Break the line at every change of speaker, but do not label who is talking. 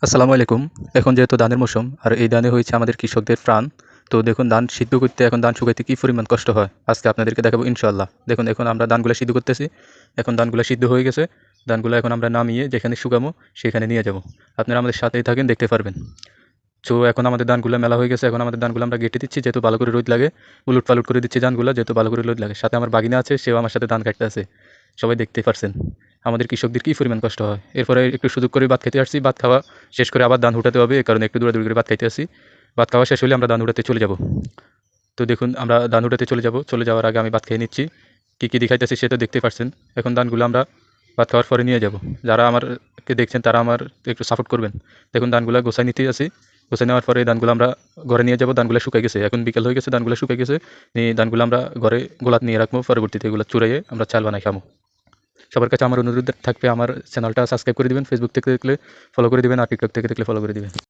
আসসালামু আলাইকুম। এখন যেহেতু ধানের মৌসুম আর এই ধানে হয়েছে আমাদের কৃষকদের প্রাণ। তো দেখুন ধান সিদ্ধ করতে এখন ধান শুকাইতে কী পরিমাণ কষ্ট হয় আজকে আপনাদেরকে দেখাবো ইনশাআল্লাহ। দেখুন এখন আমরা ধানগুলা সিদ্ধ করতেছি। এখন ধানগুলা সিদ্ধ হয়ে গেছে। ধানগুলা এখন আমরা নামিয়ে যেখানে শুকাবো সেখানে নিয়ে যাব। আপনারা আমাদের সাথেই থাকেন, দেখতে পারবেন। তো এখন আমাদের ধানগুলা মেলা হয়ে গেছে। এখন আমাদের ধানগুলো আমরা গেঁটে দিচ্ছি, যেহেতু ভালো করে রোদ লাগে। উলট-পালট করে দিচ্ছি ধানগুলা, যেহেতু ভালো করে রোদ লাগে। সাথে আমার বাগিনা আছে, সেও আমার সাথে ধান কাটতে আছে। সবাই দেখতেই পারছেন আমাদের কৃষকদের কী পরিমাণ কষ্ট হয়। এরপরে একটু সুযোগ করে ভাত খেতে আসছি। ভাত খাওয়া শেষ করে আবার ধান উঠাতে হবে, এই কারণে একটু দৌড়াদৌড়ি করে ভাত খাইতে আসি। ভাত খাওয়া শেষ হলে আমরা ধান উঠাতে চলে যাব। তো দেখুন আমরা ধান উঠাতে চলে যাব। চলে যাওয়ার আগে আমি ভাত খেয়ে নিচ্ছি। কী কী দেখাইতেছি সেটা দেখতেই পারছেন। এখন ধানগুলো আমরা ভাত খাওয়ার পরে নিয়ে যাব। যারা আমারকে দেখছেন তারা আমার একটু সাপোর্ট করবেন। দেখুন ধানগুলো গোছায় নিতেই আছি। গোছায় নেওয়ার পরে এই ধানগুলো আমরা ঘরে নিয়ে যাব। ধানগুলো শুকাই গেছে, এখন বিকেল হয়ে গেছে, ধানগুলো শুকাই গেছে। এই ধানগুলো আমরা ঘরে গোলাত নিয়ে রাখবো, পরবর্তীতে এগুলো চুরাইয়ে আমরা চাল বানাই খাবো। সবার কাছে আমার অনুরোধ থাকবে, আমার চ্যানেলটা সাবস্ক্রাইব করে দিবেন। ফেসবুক থেকে দেখলে ফলো করে দিবেন, আর টিকটক থেকে দেখলে ফলো করে দিবেন।